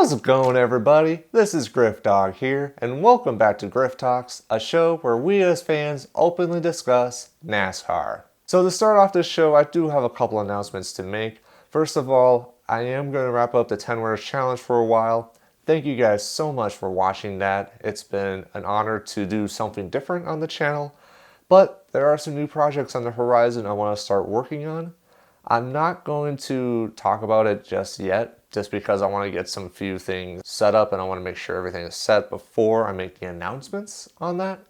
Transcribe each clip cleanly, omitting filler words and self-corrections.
How's it going, everybody? This is Griffdog here, and welcome back to Grifftalks, a show where we as fans openly discuss NASCAR. So to start off this show, I do have a couple announcements to make. First of all, I am going to wrap up the 10 Winners Challenge for a while. Thank you guys so much for watching that. It's been an honor to do something different on the channel, but there are some new projects on the horizon I want to start working on. I'm not going to talk about it just yet, just because I want to get some few things set up and I want to make sure everything is set before I make the announcements on that.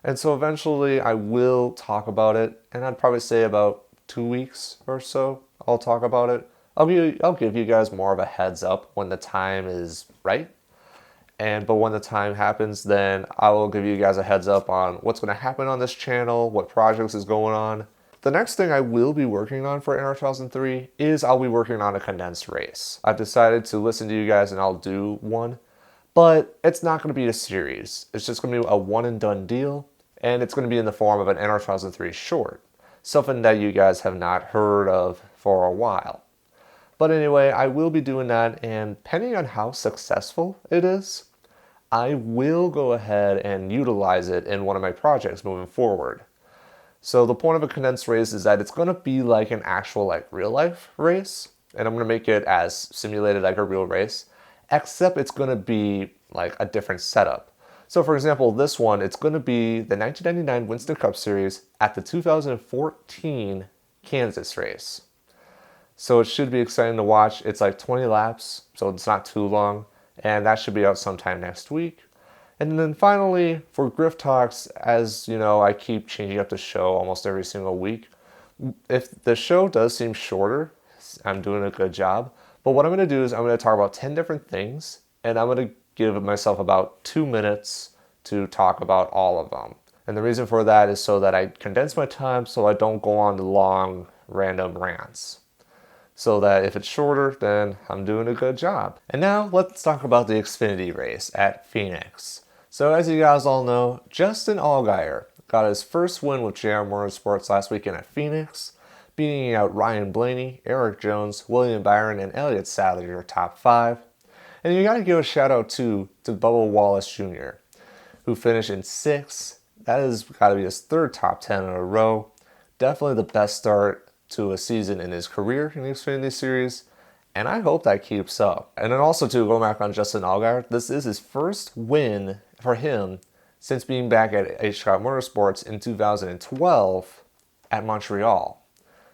And so eventually I will talk about it, and I'd probably say about 2 weeks or so I'll talk about it. I'll give you guys more of a heads up when the time is right. But when the time happens, then I will give you guys a heads up on what's going to happen on this channel, what projects is going on. The next thing I will be working on for NR 2003 is I'll be working on a condensed race. I've decided to listen to you guys and I'll do one, but it's not going to be a series. It's just going to be a one and done deal, and it's going to be in the form of an NR 2003 short, something that you guys have not heard of for a while. But anyway, I will be doing that, and depending on how successful it is, I will go ahead and utilize it in one of my projects moving forward. So the point of a condensed race is that it's going to be like an actual real life race, and I'm going to make it as simulated like a real race, except it's going to be like a different setup. So for example, this one, it's going to be the 1999 Winston Cup Series at the 2014 Kansas race. So it should be exciting to watch. It's like 20 laps, so it's not too long, and that should be out sometime next week. And then finally, for Grifftalks, as you know, I keep changing up the show almost every single week. If the show does seem shorter, I'm doing a good job. But what I'm going to do is I'm going to talk about 10 different things, and I'm going to give myself about 2 minutes to talk about all of them. And the reason for that is so that I condense my time so I don't go on the long, random rants. So that if it's shorter, then I'm doing a good job. And now let's talk about the Xfinity race at Phoenix. So as you guys all know, Justin Allgaier got his first win with JR Motorsports last weekend at Phoenix, beating out Ryan Blaney, Eric Jones, William Byron, and Elliott Sadler, your top 5. And you gotta give a shout out to Bubba Wallace Jr., who finished in 6th. That has gotta be his 3rd top 10 in a row. Definitely the best start to a season in his career in the Xfinity Series, and I hope that keeps up. And then also to go back on Justin Allgaier, this is his first win for him since being back at HCOT Motorsports in 2012 at Montreal.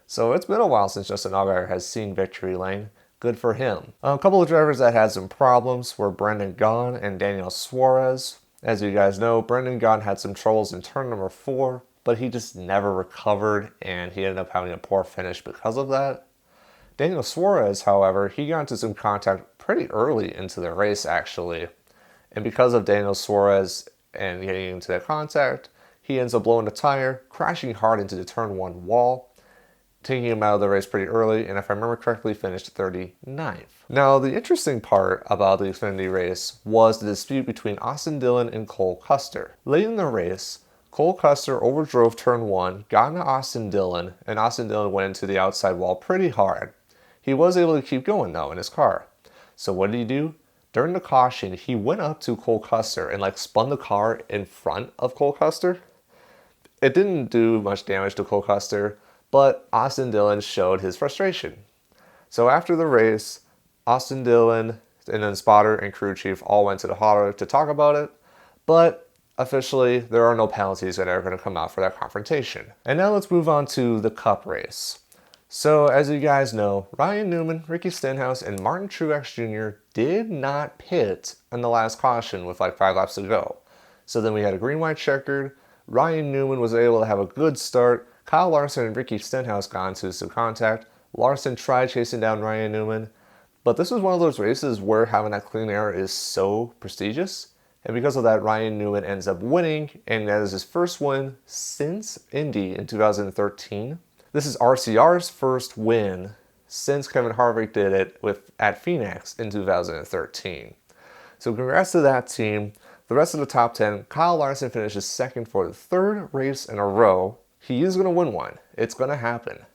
So it's been a while since Justin Allgaier has seen victory lane. Good for him. A couple of drivers that had some problems were Brendan Gaughan and Daniel Suarez. As you guys know, Brendan Gaughan had some troubles in turn number 4, but he just never recovered, and he ended up having a poor finish because of that. Daniel Suarez, however, he got into some contact pretty early into the race, actually. And because of Daniel Suarez and getting into that contact, he ends up blowing the tire, crashing hard into the turn 1 wall, taking him out of the race pretty early, and if I remember correctly, finished 39th. Now, the interesting part about the Xfinity race was the dispute between Austin Dillon and Cole Custer. Late in the race, Cole Custer overdrove turn 1, got into Austin Dillon, and Austin Dillon went into the outside wall pretty hard. He was able to keep going though in his car. So what did he do? During the caution, he went up to Cole Custer and spun the car in front of Cole Custer. It didn't do much damage to Cole Custer, but Austin Dillon showed his frustration. So after the race, Austin Dillon and then spotter and crew chief all went to the huddle to talk about it, but officially, there are no penalties that are going to come out for that confrontation. And now let's move on to the Cup race. So as you guys know, Ryan Newman, Ricky Stenhouse, and Martin Truex Jr. did not pit in the last caution with 5 laps to go. So then we had a green-white checkered. Ryan Newman was able to have a good start. Kyle Larson and Ricky Stenhouse got into some contact. Larson tried chasing down Ryan Newman. But this was one of those races where having that clean air is so prestigious. And because of that, Ryan Newman ends up winning, and that is his first win since Indy in 2013. This is RCR's first win since Kevin Harvick did it at Phoenix in 2013. So congrats to that team. The rest of the top 10, Kyle Larson finishes 2nd for the 3rd race in a row. He is going to win one. It's going to happen.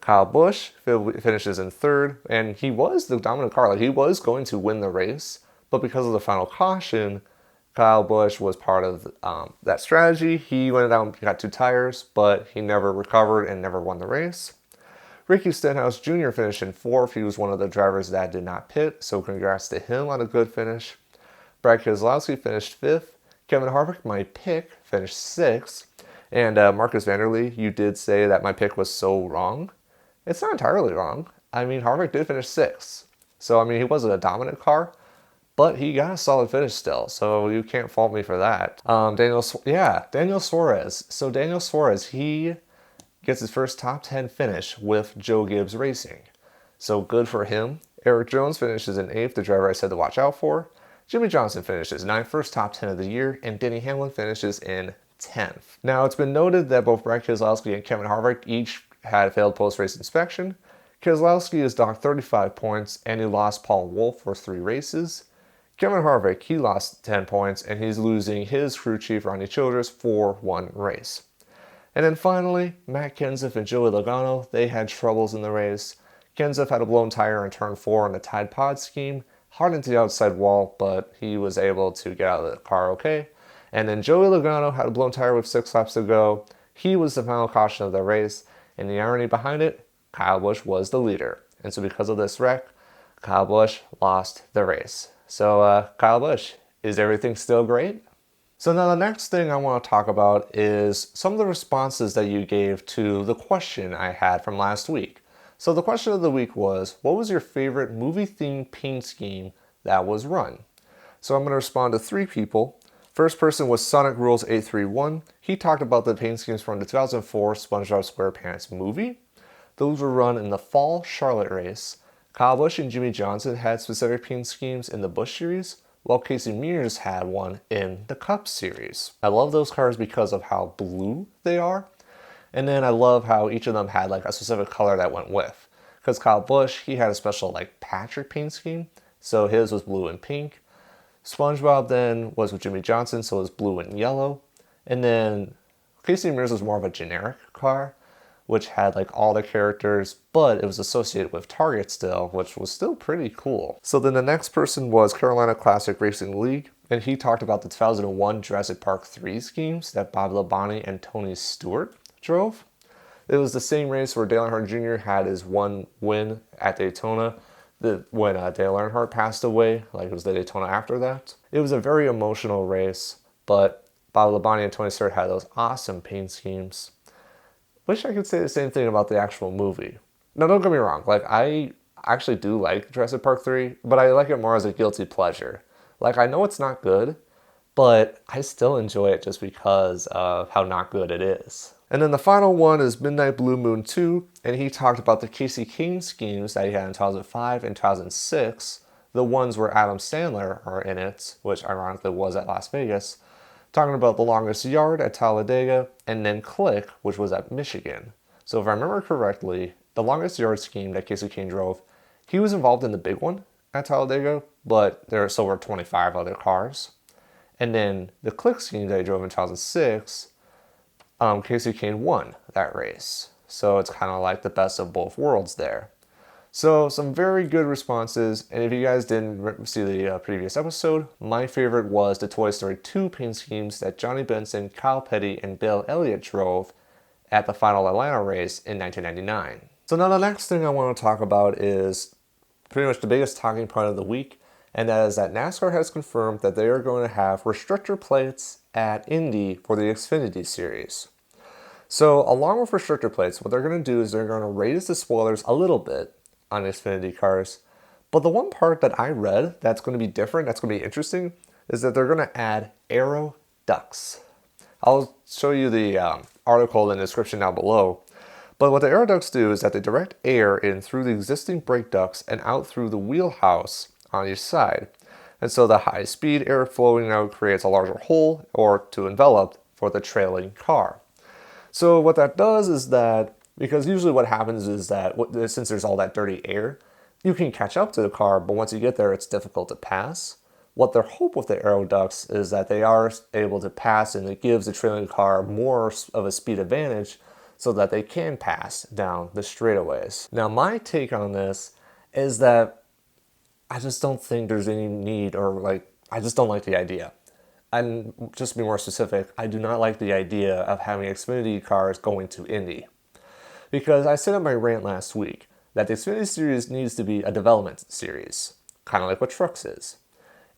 Kyle Busch finishes in third, and he was the dominant car. Like, he was going to win the race, but because of the final caution, Kyle Busch was part of that strategy. He went out and got 2 tires, but he never recovered and never won the race. Ricky Stenhouse Jr. finished in 4th. He was one of the drivers that did not pit, so congrats to him on a good finish. Brad Keselowski finished 5th. Kevin Harvick, my pick, finished 6th. And Marcus Vanderlee, you did say that my pick was so wrong. It's not entirely wrong. I mean, Harvick did finish 6th. So, I mean, he wasn't a dominant car, but he got a solid finish still, so you can't fault me for that. Daniel Suarez. So Daniel Suarez, he gets his first top 10 finish with Joe Gibbs Racing. So good for him. Eric Jones finishes in 8th, the driver I said to watch out for. Jimmy Johnson finishes 9th, first top 10 of the year, and Denny Hamlin finishes in 10th. Now, it's been noted that both Brad Keselowski and Kevin Harvick each had failed post-race inspection. Keselowski is docked 35 points, and he lost Paul Wolfe for 3 races. Kevin Harvick, he lost 10 points, and he's losing his crew chief, Ronnie Childress, for 1 race. And then finally, Matt Kenseth and Joey Logano, they had troubles in the race. Kenseth had a blown tire in turn 4 on the Tide Pod scheme, hard into the outside wall, but he was able to get out of the car okay. And then Joey Logano had a blown tire with 6 laps to go. He was the final caution of the race, and the irony behind it, Kyle Busch was the leader. And so because of this wreck, Kyle Busch lost the race. So Kyle Busch, is everything still great? So now the next thing I want to talk about is some of the responses that you gave to the question I had from last week. So the question of the week was, what was your favorite movie-themed paint scheme that was run? So I'm going to respond to 3 people. First person was Sonic Rules 831. He talked about the paint schemes from the 2004 SpongeBob SquarePants movie. Those were run in the fall Charlotte race. Kyle Busch and Jimmy Johnson had specific paint schemes in the Busch Series, while Casey Mears had one in the Cup Series. I love those cars because of how blue they are. And then I love how each of them had like a specific color that went with. Because Kyle Busch, he had a special like Patrick paint scheme, so his was blue and pink. SpongeBob then was with Jimmy Johnson, so it was blue and yellow. And then Casey Mears was more of a generic car, which had like all the characters, but it was associated with Target still, which was still pretty cool. So then the next person was Carolina Classic Racing League, and he talked about the 2001 Jurassic Park 3 schemes that Bob Labonte and Tony Stewart drove. It was the same race where Dale Earnhardt Jr. had his 1 win at Daytona when Dale Earnhardt passed away, like it was the Daytona after that. It was a very emotional race, but Bob Labonte and Tony Stewart had those awesome paint schemes. Wish I could say the same thing about the actual movie. Now, don't get me wrong. Like, I actually do like Jurassic Park 3, but I like it more as a guilty pleasure. Like, I know it's not good, but I still enjoy it just because of how not good it is. And then the final one is Midnight Blue Moon 2, and he talked about the Casey Kane schemes that he had in 2005 and 2006, the ones where Adam Sandler are in it, which ironically was at Las Vegas, talking about the longest yard at Talladega, and then Click, which was at Michigan. So if I remember correctly, the longest yard scheme that Casey Kane drove, he was involved in the big one at Talladega, but there still were 25 other cars. And then the Click scheme that he drove in 2006, Casey Kane won that race. So it's kind of like the best of both worlds there. So some very good responses, and if you guys didn't see the previous episode, my favorite was the Toy Story 2 paint schemes that Johnny Benson, Kyle Petty, and Bill Elliott drove at the final Atlanta race in 1999. So now the next thing I want to talk about is pretty much the biggest talking point of the week, and that is that NASCAR has confirmed that they are going to have restrictor plates at Indy for the Xfinity Series. So along with restrictor plates, what they're going to do is they're going to raise the spoilers a little bit on Xfinity cars. But the one part that I read that's going to be different, that's going to be interesting, is that they're going to add aero ducts. I'll show you the article in the description down below. But what the aero ducts do is that they direct air in through the existing brake ducts and out through the wheelhouse on each side. And so the high speed air flowing out creates a larger hole or to envelop for the trailing car. So what that does is that, because usually what happens is that since there's all that dirty air, you can catch up to the car, but once you get there, it's difficult to pass. What their hope with the aero ducts is that they are able to pass, and it gives the trailing car more of a speed advantage, so that they can pass down the straightaways. Now, my take on this is that I just don't think there's any need, or I just don't like the idea. And just to be more specific, I do not like the idea of having Xfinity cars going to Indy. Because I said in my rant last week that the Xfinity Series needs to be a development series, kind of like what Trucks is.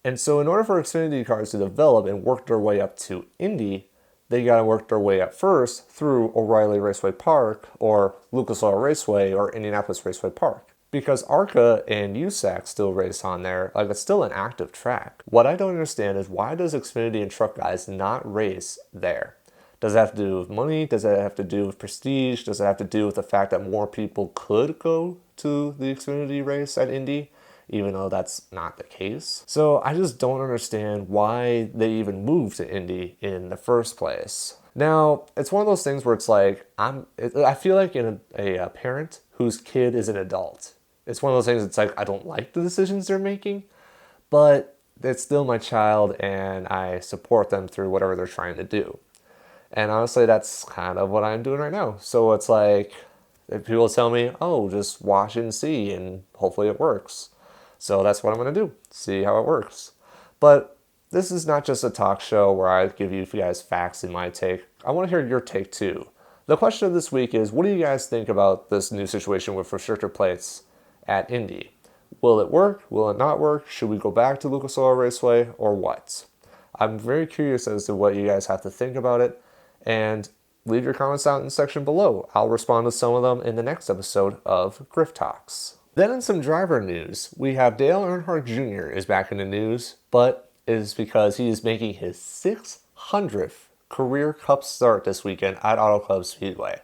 And so in order for Xfinity cars to develop and work their way up to Indy, they got to work their way up first through O'Reilly Raceway Park or Lucas Oil Raceway or Indianapolis Raceway Park. Because ARCA and USAC still race on there, it's still an active track. What I don't understand is why does Xfinity and Truck Guys not race there? Does it have to do with money? Does it have to do with prestige? Does it have to do with the fact that more people could go to the Xfinity race at Indy, even though that's not the case? So I just don't understand why they even moved to Indy in the first place. Now, it's one of those things where it's like, I feel like a parent whose kid is an adult. It's one of those things, it's like, I don't like the decisions they're making, but it's still my child and I support them through whatever they're trying to do. And honestly, that's kind of what I'm doing right now. So it's like, if people tell me, oh, just watch and see, and hopefully it works. So that's what I'm going to do, see how it works. But this is not just a talk show where I give you guys facts in my take. I want to hear your take too. The question of this week is, what do you guys think about this new situation with restrictor plates at Indy? Will it work? Will it not work? Should we go back to Lucas Oil Raceway or what? I'm very curious as to what you guys have to think about it, and leave your comments out in the section below. I'll respond to some of them in the next episode of Grifftalks. Then in some driver news, we have Dale Earnhardt Jr. is back in the news, but it is because he is making his 600th career Cup start this weekend at Auto Club Speedway.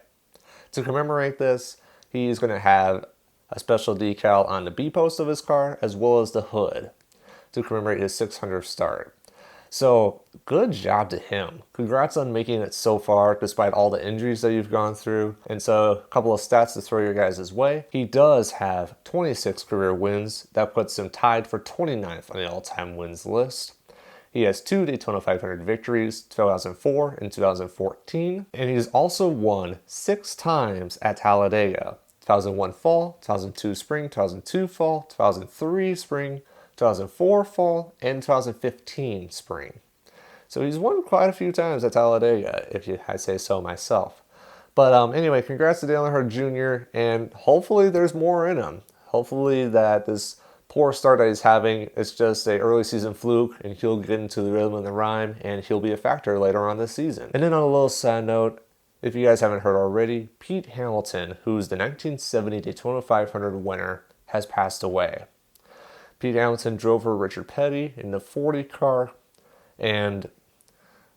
To commemorate this, he's going to have a special decal on the B-post of his car as well as the hood to commemorate his 600th start. So good job to him. Congrats on making it so far despite all the injuries that you've gone through. And so a couple of stats to throw your guys' way. He does have 26 career wins. That puts him tied for 29th on the all-time wins list. He has 2 Daytona 500 victories, 2004 and 2014. And he's also won 6 times at Talladega. 2001 fall, 2002 spring, 2002 fall, 2003 spring, 2004 fall, and 2015 spring. So he's won quite a few times at Talladega, I say so myself. But anyway, congrats to Dale Earnhardt Jr., and hopefully there's more in him. Hopefully that this poor start that he's having is just a early season fluke, and he'll get into the rhythm and the rhyme, and he'll be a factor later on this season. And then on a little side note, if you guys haven't heard already, Pete Hamilton, who's the 1970 Daytona 500 winner, has passed away. Pete Hamilton drove for Richard Petty in the 40 car, and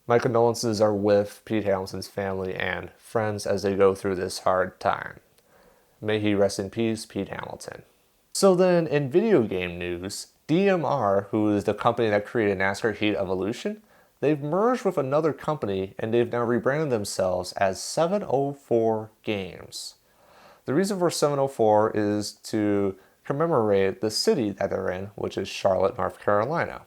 my condolences are with Pete Hamilton's family and friends as they go through this hard time. May he rest in peace, Pete Hamilton. So then, in video game news, DMR, who is the company that created NASCAR Heat Evolution, they've merged with another company and they've now rebranded themselves as 704 Games. The reason for 704 is to commemorate the city that they're in, which is Charlotte, North Carolina.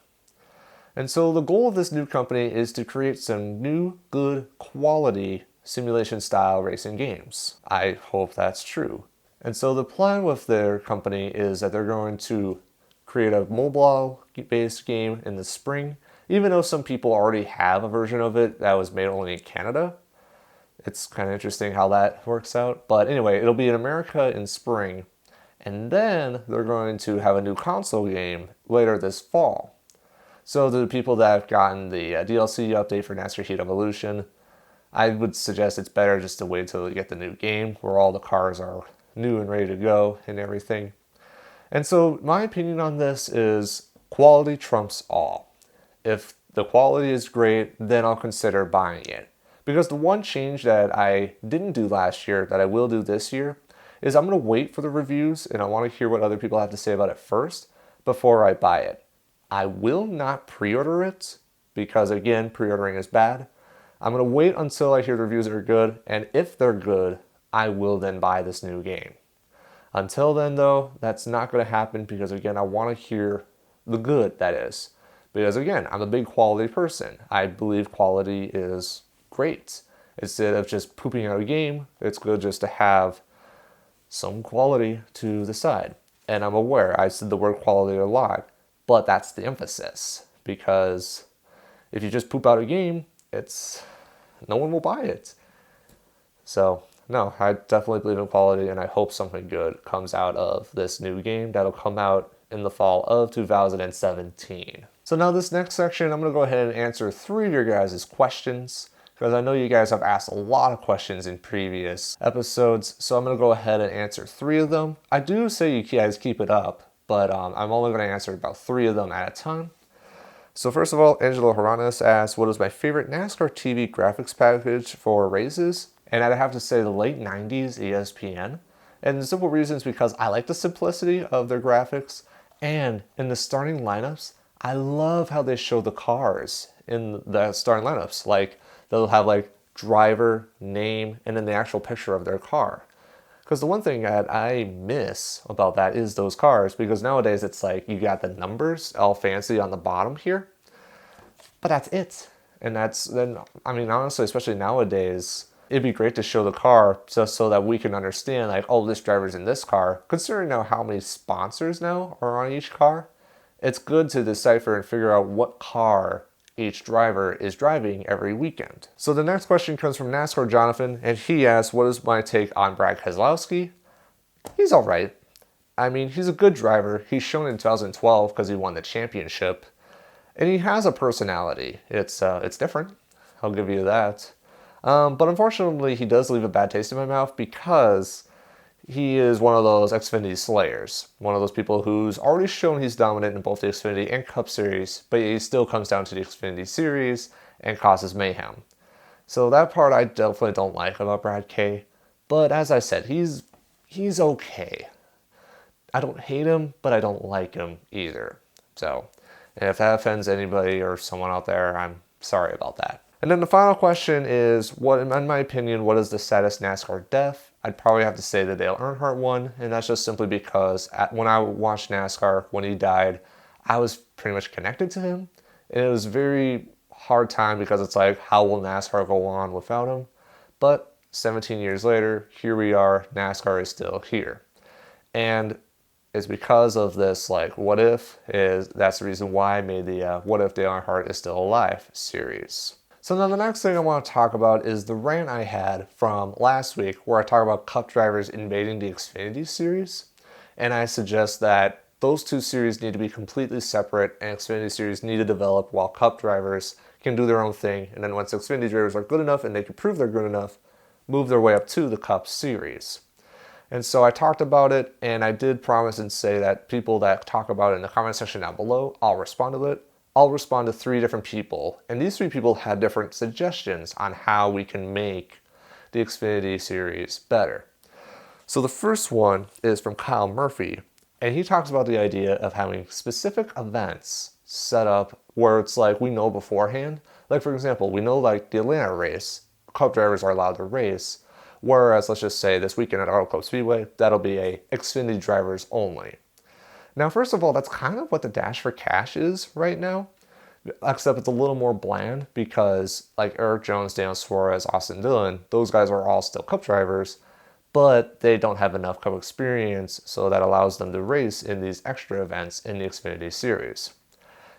And so the goal of this new company is to create some new, good, quality simulation-style racing games. I hope that's true. And so the plan with their company is that they're going to create a mobile-based game in the spring, even though some people already have a version of it that was made only in Canada. It's kind of interesting how that works out. But anyway, it'll be in America in spring. And then they're going to have a new console game later this fall. So the people that have gotten the DLC update for NASCAR Heat Evolution, I would suggest it's better just to wait till you get the new game where all the cars are new and ready to go and everything. And so my opinion on this is quality trumps all. If the quality is great, then I'll consider buying it. Because the one change that I didn't do last year that I will do this year is I'm going to wait for the reviews and I want to hear what other people have to say about it first before I buy it. I will not pre-order it because, again, pre-ordering is bad. I'm going to wait until I hear the reviews are good, and if they're good, I will then buy this new game. Until then, though, that's not going to happen because, again, I want to hear the good, that is. Because, again, I'm a big quality person. I believe quality is great. Instead of just pooping out a game, it's good just to have some quality to the side. And I'm aware I said the word quality a lot, but that's the emphasis. Because if you just poop out a game, no one will buy it. So no, I definitely believe in quality, and I hope something good comes out of this new game that'll come out in the fall of 2017. So now this next section, I'm going to go ahead and answer 3 of your guys' questions, because I know you guys have asked a lot of questions in previous episodes, so I'm going to go ahead and answer 3 of them. I do say you guys keep it up, but I'm only going to answer about 3 of them at a time. So first of all, Angelo Haranes asked, what is my favorite NASCAR TV graphics package for races? And I'd have to say the late 90s ESPN. And the simple reason is because I like the simplicity of their graphics. And in the starting lineups, I love how they show the cars in the starting lineups. Like, they'll have like driver, name, and then the actual picture of their car. Because the one thing that I miss about that is those cars, because nowadays it's like you got the numbers all fancy on the bottom here, but that's it. And honestly, especially nowadays, it'd be great to show the car just so that we can understand, like, oh, this driver's in this car. Considering now how many sponsors now are on each car, it's good to decipher and figure out what car each driver is driving every weekend. So the next question comes from NASCAR Jonathan, and he asks, what is my take on Brad Keselowski? He's all right. I mean, he's a good driver. He's shown in 2012 because he won the championship, and he has a personality. It's different. I'll give you that. But unfortunately, he does leave a bad taste in my mouth because he is one of those Xfinity slayers. One of those people who's already shown he's dominant in both the Xfinity and Cup Series, but he still comes down to the Xfinity Series and causes mayhem. So that part I definitely don't like about Brad K. But as I said, he's okay. I don't hate him, but I don't like him either. So, and if that offends anybody or someone out there, I'm sorry about that. And then the final question is, what, in my opinion, what is the saddest NASCAR death? I'd probably have to say the Dale Earnhardt one, and that's just simply because when I watched NASCAR, when he died, I was pretty much connected to him. And it was a very hard time because it's like, how will NASCAR go on without him? But 17 years later, here we are, NASCAR is still here. And it's because of this, like, what if, that's the reason why I made the What If Dale Earnhardt Is Still Alive series. So now the next thing I want to talk about is the rant I had from last week where I talk about Cup drivers invading the Xfinity Series. And I suggest that those two series need to be completely separate and Xfinity Series need to develop while Cup drivers can do their own thing. And then once Xfinity drivers are good enough and they can prove they're good enough, move their way up to the Cup Series. And so I talked about it, and I did promise and say that people that talk about it in the comment section down below, I'll respond to it. I'll respond to 3 different people, and these 3 people had different suggestions on how we can make the Xfinity Series better. So the first one is from Kyle Murphy, and he talks about the idea of having specific events set up where it's like we know beforehand. Like, for example, we know like the Atlanta race, Cup drivers are allowed to race, whereas let's just say this weekend at Auto Club Speedway, that'll be a Xfinity drivers only. Now, first of all, that's kind of what the Dash for Cash is right now, except it's a little more bland because like Eric Jones, Dan Suarez, Austin Dillon, those guys are all still Cup drivers, but they don't have enough Cup experience, so that allows them to race in these extra events in the Xfinity Series.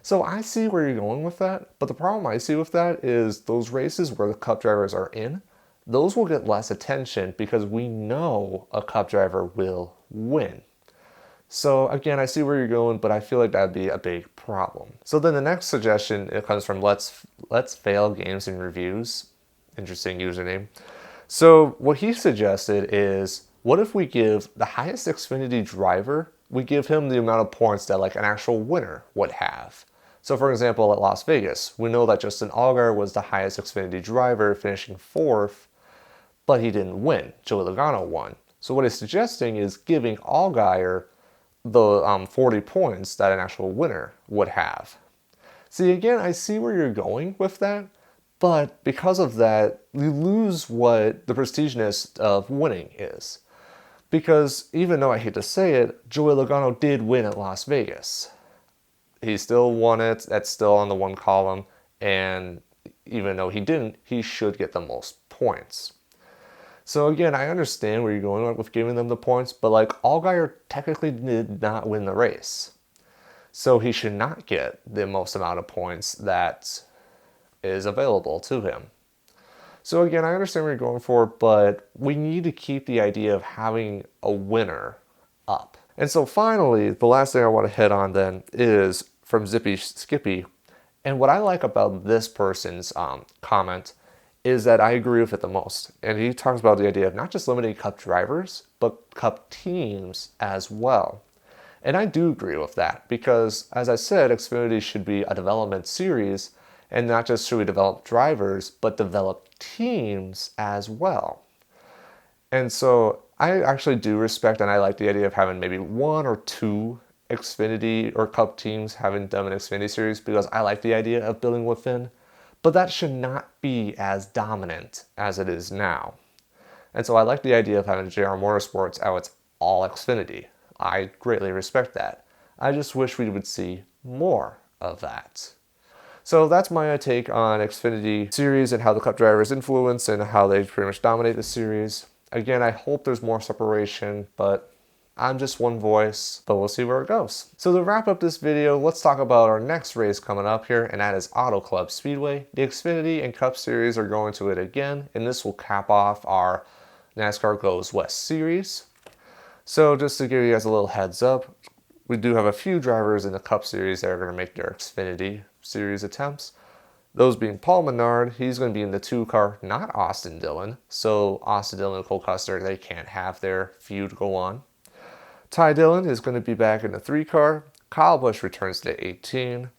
So I see where you're going with that, but the problem I see with that is those races where the Cup drivers are in, those will get less attention because we know a Cup driver will win. So again, I see where you're going, but I feel like that'd be a big problem. So then the next suggestion, it comes from Let's Fail Games and Reviews. Interesting username. So what he suggested is, what if we give the highest Xfinity driver, we give him the amount of points that like an actual winner would have. So for example, at Las Vegas, we know that Justin Allgaier was the highest Xfinity driver, finishing 4th, but he didn't win. Joey Logano won. So what he's suggesting is giving Allgaier the 40 points that an actual winner would have. See, again, I see where you're going with that, but because of that, you lose what the prestiginess of winning is. Because even though I hate to say it, Joey Logano did win at Las Vegas. He still won it, that's still on the one column, and even though he didn't, he should get the most points. points. So again, I understand where you're going with giving them the points, but like Allgaier technically did not win the race. So he should not get the most amount of points that is available to him. So again, I understand what you're going for, but we need to keep the idea of having a winner up. And so finally, the last thing I want to hit on then is from Zippy Skippy. And what I like about this person's comment is that I agree with it the most. And he talks about the idea of not just limiting Cup drivers, but Cup teams as well. And I do agree with that because, as I said, Xfinity should be a development series, and not just should we develop drivers, but develop teams as well. And so I actually do respect and I like the idea of having maybe one or two Xfinity or Cup teams having done an Xfinity Series because I like the idea of building within, but that should not be as dominant as it is now. And so I like the idea of having JR Motorsports how it's all Xfinity. I greatly respect that. I just wish we would see more of that. So that's my take on Xfinity Series and how the Cup drivers influence and how they pretty much dominate the series. Again, I hope there's more separation, but I'm just one voice, but we'll see where it goes. So to wrap up this video, let's talk about our next race coming up here, and that is Auto Club Speedway. The Xfinity and Cup Series are going to it again, and this will cap off our NASCAR Goes West Series. So just to give you guys a little heads up, we do have a few drivers in the Cup Series that are going to make their Xfinity Series attempts. Those being Paul Menard, he's going to be in the 2 car, not Austin Dillon. So Austin Dillon and Cole Custer, they can't have their feud go on. Ty Dillon is going to be back in the 3 car. Kyle Busch returns to 18.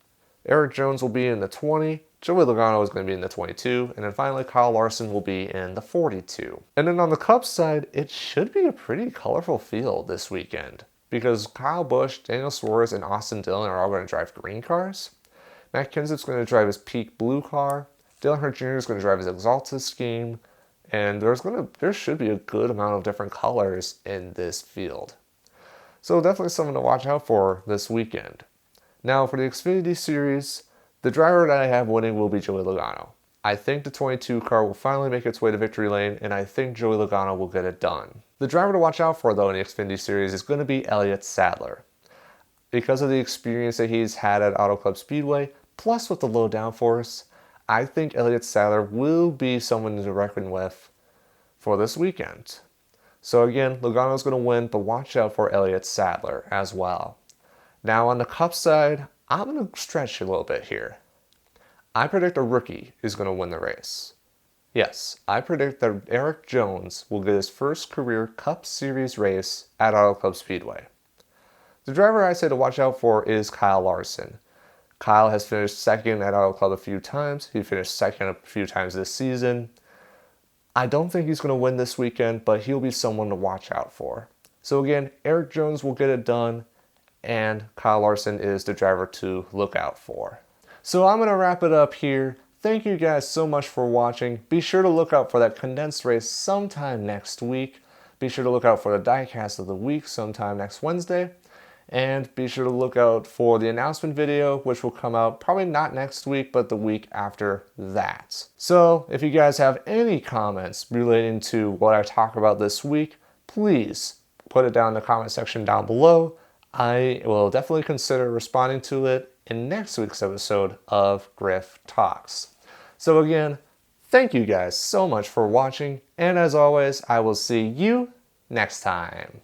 Eric Jones will be in the 20. Joey Logano is going to be in the 22, and then finally Kyle Larson will be in the 42. And then on the Cup side, it should be a pretty colorful field this weekend because Kyle Busch, Daniel Suarez, and Austin Dillon are all going to drive green cars. Matt Kenseth's going to drive his Peak blue car. Dale Earnhardt Jr. is going to drive his Exalted scheme, and there should be a good amount of different colors in this field. So definitely something to watch out for this weekend. Now for the Xfinity Series, the driver that I have winning will be Joey Logano. I think the 22 car will finally make its way to victory lane, and I think Joey Logano will get it done. The driver to watch out for, though, in the Xfinity Series is going to be Elliott Sadler. Because of the experience that he's had at Auto Club Speedway, plus with the low downforce, I think Elliott Sadler will be someone to reckon with for this weekend. So again, Logano's going to win, but watch out for Elliott Sadler as well. Now on the Cup side, I'm going to stretch a little bit here. I predict a rookie is going to win the race. Yes, I predict that Eric Jones will get his first career Cup Series race at Auto Club Speedway. The driver I say to watch out for is Kyle Larson. Kyle has finished second at Auto Club a few times. He finished second a few times this season. I don't think he's going to win this weekend, but he'll be someone to watch out for. So again, Eric Jones will get it done, and Kyle Larson is the driver to look out for. So I'm going to wrap it up here. Thank you guys so much for watching. Be sure to look out for that condensed race sometime next week. Be sure to look out for the diecast of the week sometime next Wednesday. And be sure to look out for the announcement video, which will come out probably not next week, but the week after that. So if you guys have any comments relating to what I talk about this week, please put it down in the comment section down below. I will definitely consider responding to it in next week's episode of Grifftalks. So again, thank you guys so much for watching, and as always, I will see you next time.